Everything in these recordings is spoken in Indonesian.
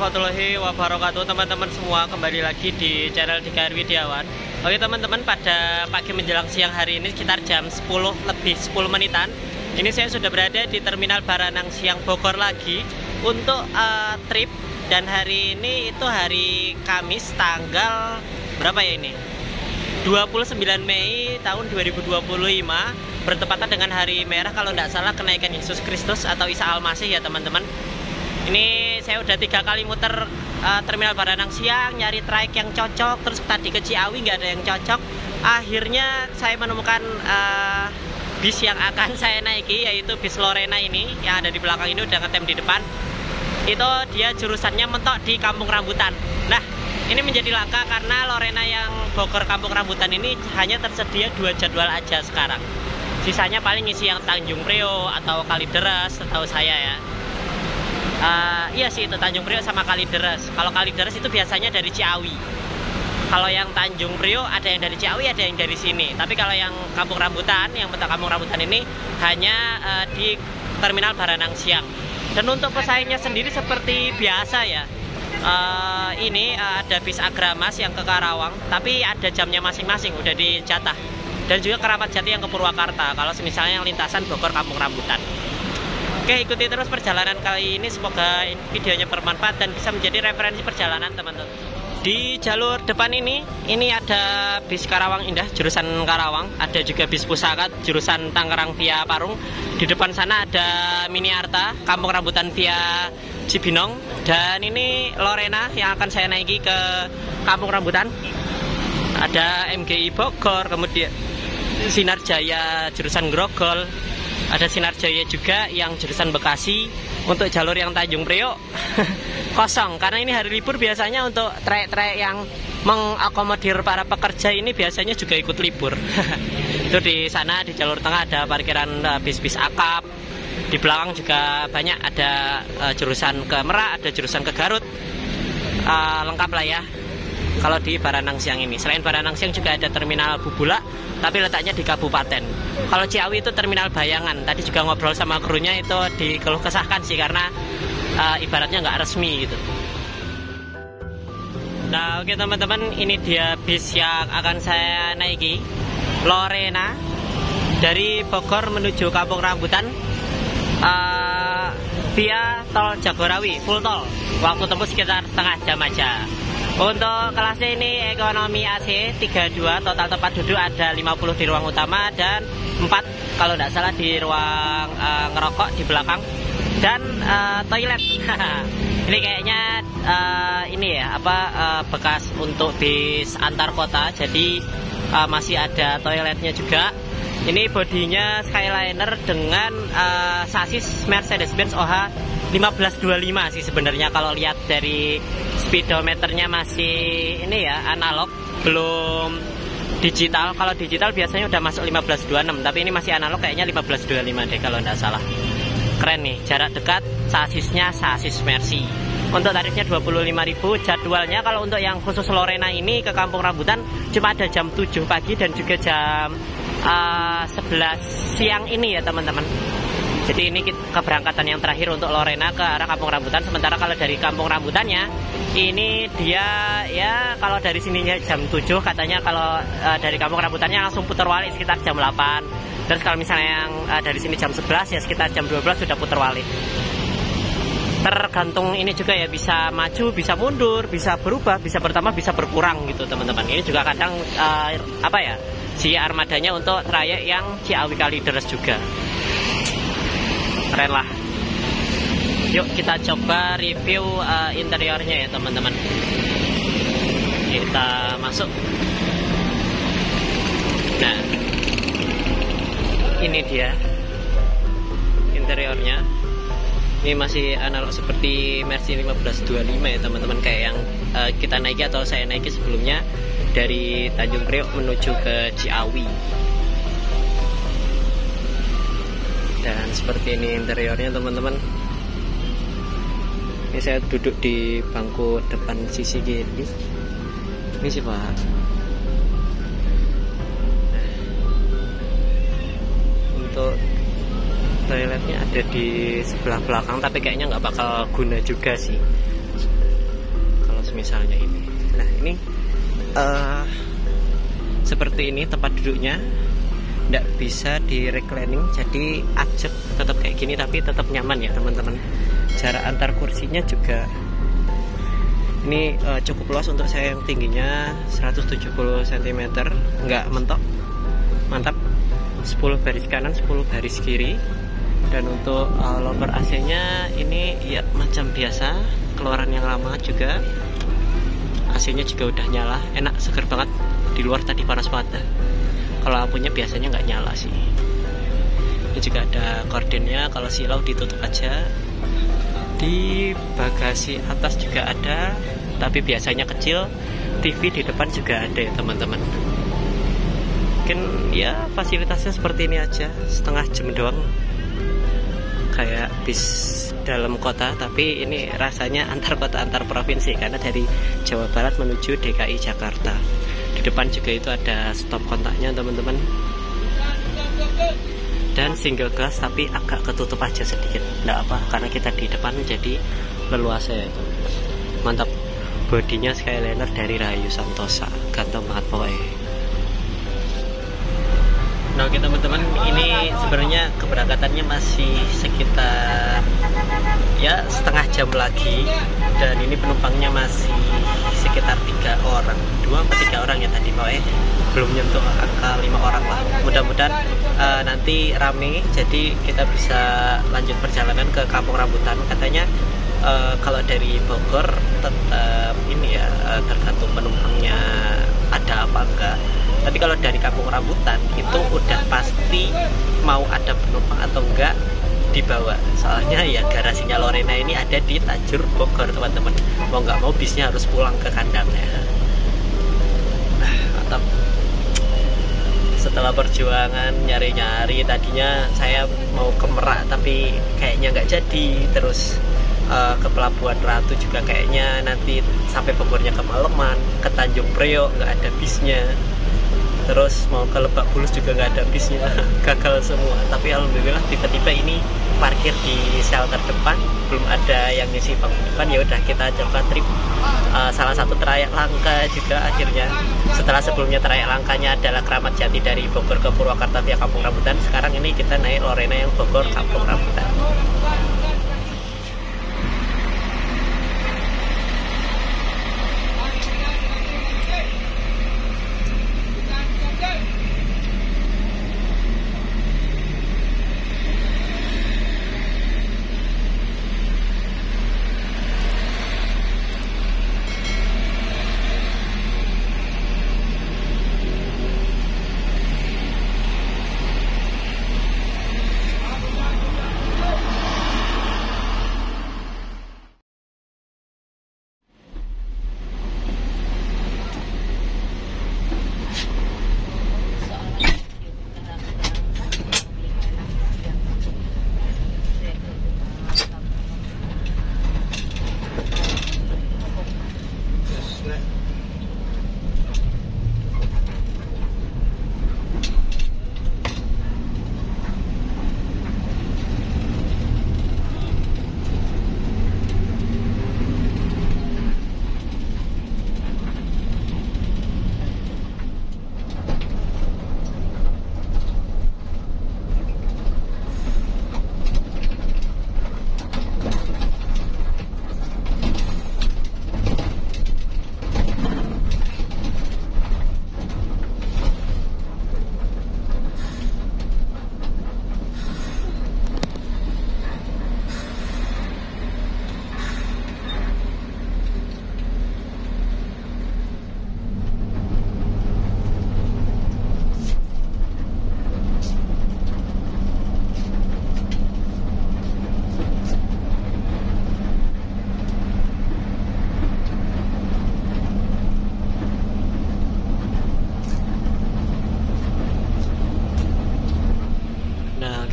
warahmatullahi wabarakatuh teman-teman semua. Kembali lagi di channel DKR Widiawan. Oke teman-teman, pada pagi menjelang siang hari ini sekitar jam 10 lebih 10 menitan ini saya sudah berada di Terminal Baranang Siang Bogor lagi untuk trip. Dan hari ini itu hari Kamis tanggal berapa ya ini? 29 Mei tahun 2025, bertepatan dengan hari merah kalau tidak salah kenaikan Yesus Kristus atau Isa Al-Masih ya teman-teman. Ini saya udah 3 kali muter Terminal Baranang Siang nyari trayek yang cocok, terus tadi ke Ciawi nggak ada yang cocok. Akhirnya saya menemukan bis yang akan saya naiki, yaitu bis Lorena ini yang ada di belakang ini, udah ngetem di depan. Itu dia jurusannya mentok di Kampung Rambutan. Nah, ini menjadi langka karena Lorena yang Bogor Kampung Rambutan ini hanya tersedia 2 jadwal aja sekarang. Sisanya paling isi yang Tanjung Priok atau Kalideres, setahu saya ya. Iya sih, itu Tanjung Priok sama Kalideres. Kalau Kalideres itu biasanya dari Ciawi. Kalau yang Tanjung Priok ada yang dari Ciawi, ada yang dari sini. Tapi kalau yang Kampung Rambutan, yang mentok Kampung Rambutan ini hanya di Terminal Baranang Siang. Dan untuk pesaingnya sendiri seperti biasa ya. Ini ada bis Agramas yang ke Karawang, tapi ada jamnya masing-masing, udah dijatah. Dan juga Keramat Jati yang ke Purwakarta, kalau misalnya yang lintasan Bogor Kampung Rambutan. Oke, ikuti terus perjalanan kali ini, semoga videonya bermanfaat dan bisa menjadi referensi perjalanan teman-teman. Di jalur depan ini ada bis Karawang Indah jurusan Karawang, ada juga bis Pusaka jurusan Tangerang via Parung. Di depan sana ada Mini Arta Kampung Rambutan via Cibinong, dan ini Lorena yang akan saya naiki ke Kampung Rambutan. Ada MGI Bogor, kemudian Sinar Jaya jurusan Grogol, ada Sinar Jaya juga yang jurusan Bekasi. Untuk jalur yang Tanjung Priok kosong karena ini hari libur. Biasanya untuk trayek-trayek yang mengakomodir para pekerja ini biasanya juga ikut libur. Itu di sana di jalur tengah ada parkiran bis-bis akap. Di belakang juga banyak, ada jurusan ke Merak, ada jurusan ke Garut. Lengkap lah ya kalau di Baranang Siang ini. Selain Baranang Siang juga ada Terminal Bubulak, tapi letaknya di kabupaten. Kalau Ciawi itu Terminal Bayangan. Tadi juga ngobrol sama krunya, itu dikeluh kesahkan sih karena ibaratnya nggak resmi gitu. Nah oke teman-teman, ini dia bis yang akan saya naiki, Lorena, dari Bogor menuju Kampung Rambutan via tol Jagorawi, full tol. Waktu tempuh sekitar setengah jam aja. Untuk kelasnya ini ekonomi AC 32, total tempat duduk ada 50 di ruang utama dan 4 kalau tidak salah di ruang ngerokok di belakang, dan toilet. Ini kayaknya ini ya bekas untuk bis antar kota, jadi masih ada toiletnya juga. Ini bodinya Skyliner dengan sasis Mercedes-Benz OH 1525 sih sebenarnya. Kalau lihat dari speedometernya masih ini ya analog, belum digital. Kalau digital biasanya udah masuk 1526, tapi ini masih analog, kayaknya 1525 deh kalau tidak salah. Keren nih, jarak dekat, sasisnya sasis Mercy. Untuk tarifnya 25.000. Jadwalnya kalau untuk yang khusus Lorena ini ke Kampung Rambutan cuma ada jam 7 pagi dan juga jam 11 siang ini ya teman-teman. Jadi ini keberangkatan yang terakhir untuk Lorena ke arah Kampung Rambutan. Sementara kalau dari Kampung Rambutannya ini dia ya, kalau dari sininya jam 7 katanya, kalau dari Kampung Rambutannya langsung putar balik sekitar jam 8. Terus kalau misalnya yang dari sini jam 11 ya sekitar jam 12 sudah putar balik. Tergantung ini juga ya, bisa maju, bisa mundur, bisa berubah, bisa bertambah, bisa berkurang gitu teman-teman. Ini juga kadang si armadanya untuk trayek yang Ciawi Kalideres juga. Keren lah. Yuk kita coba review interiornya ya teman-teman. Kita masuk. Nah, ini dia interiornya. Ini masih analog seperti Mercy 1525 ya teman-teman, kayak yang kita naiki atau saya naiki sebelumnya dari Tanjung Priok menuju ke Ciawi. Dan seperti ini interiornya teman-teman. Ini saya duduk di bangku depan sisi kiri. Ini sih Pak. Untuk toiletnya ada di sebelah belakang, tapi kayaknya nggak bakal guna juga sih. misalnya ini. Nah ini seperti ini tempat duduknya, nggak bisa di reclining, jadi ajak tetap kayak gini tapi tetap nyaman ya teman-teman. Jarak antar kursinya juga ini cukup luas untuk saya yang tingginya 170 cm, nggak mentok, mantap. 10 baris kanan, 10 baris kiri. Dan untuk loper AC-nya ini ya macam biasa, keluaran yang lama juga. AC-nya juga udah nyala, enak, seger banget. Di luar tadi panas banget. Kalau lampunya biasanya nggak nyala sih. Ini juga ada kordennya, kalau silau ditutup aja. Di bagasi atas juga ada, tapi biasanya kecil. TV di depan juga ada ya teman-teman. Mungkin ya fasilitasnya seperti ini aja, setengah jam doang. Kayak bis dalam kota, tapi ini rasanya antar kota antar provinsi karena dari Jawa Barat menuju DKI Jakarta. Di depan juga itu ada stop kontaknya teman-teman. Dan single glass tapi agak ketutup aja sedikit, nggak apa, karena kita di depan jadi leluasa ya itu. Mantap. Bodinya Skyliner dari Rahayu Santosa, ganteng banget pokoknya. Nah oke teman-teman, ini sebenarnya keberangkatannya masih sekitar ya setengah jam lagi, dan ini penumpangnya masih sekitar 3 orang, 2 atau 3 orang ya tadi pokoknya, belum nyentuh angka 5 orang lah. Mudah-mudahan nanti rame, jadi kita bisa lanjut perjalanan ke Kampung Rambutan. Katanya kalau dari Bogor tetap ini ya, tergantung penumpangnya ada apa enggak. Tapi kalau dari Kampung Rambutan itu udah pasti mau ada penumpang atau enggak dibawa. Soalnya ya garasinya Lorena ini ada di Tajur Bogor teman-teman. Mau nggak mau bisnya harus pulang ke kandangnya. Mantap. Setelah perjuangan nyari-nyari, tadinya saya mau ke Merak tapi kayaknya nggak jadi. Terus ke Pelabuhan Ratu juga kayaknya nanti sampai Bogornya kemalaman. Ke Tanjung Priok nggak ada bisnya. Terus mau ke Lebak Bulus juga nggak ada bisnya. Gagal semua. Tapi alhamdulillah tiba-tiba ini parkir di shelter depan, belum ada yang ngisi bangku depan. Ya udah kita coba trip salah satu trayek langka juga akhirnya. Setelah sebelumnya trayek langkanya adalah Keramat Jati dari Bogor ke Purwakarta via Kampung Rambutan, sekarang ini kita naik Lorena yang Bogor Kampung Rambutan.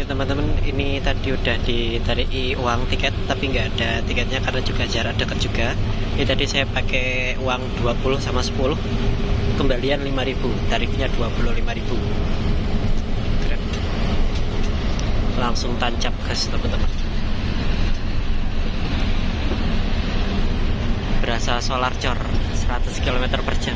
Teman-teman, ini tadi udah ditarik uang tiket tapi nggak ada tiketnya karena juga jarak dekat juga. Ini tadi saya pakai uang 20 sama 10, kembalian 5.000, tarifnya 25.000. Langsung tancap gas teman-teman. berasa solar cor 100 km per jam.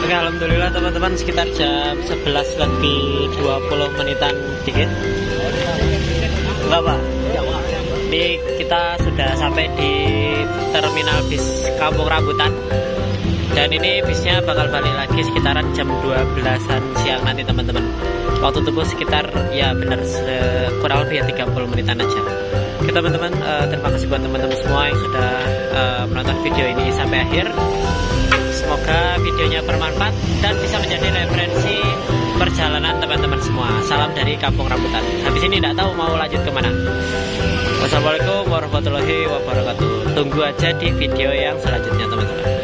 Oke, alhamdulillah teman-teman, sekitar jam 11 lebih 20 menitan dikit. Enggak Pak? Ini kita sudah sampai di terminal bis Kampung Rambutan. Dan ini bisnya bakal balik lagi sekitaran jam 12-an siang nanti teman-teman. Waktu tempuh sekitar ya benar kurang lebih ya 30 menitan aja. Oke teman-teman, terima kasih buat teman-teman semua yang sudah menonton video ini sampai akhir. Semoga videonya bermanfaat dan bisa menjadi referensi perjalanan teman-teman semua. Salam dari Kampung Rambutan. Habis ini tidak tahu mau lanjut kemana. Wassalamualaikum warahmatullahi wabarakatuh. Tunggu aja di video yang selanjutnya teman-teman.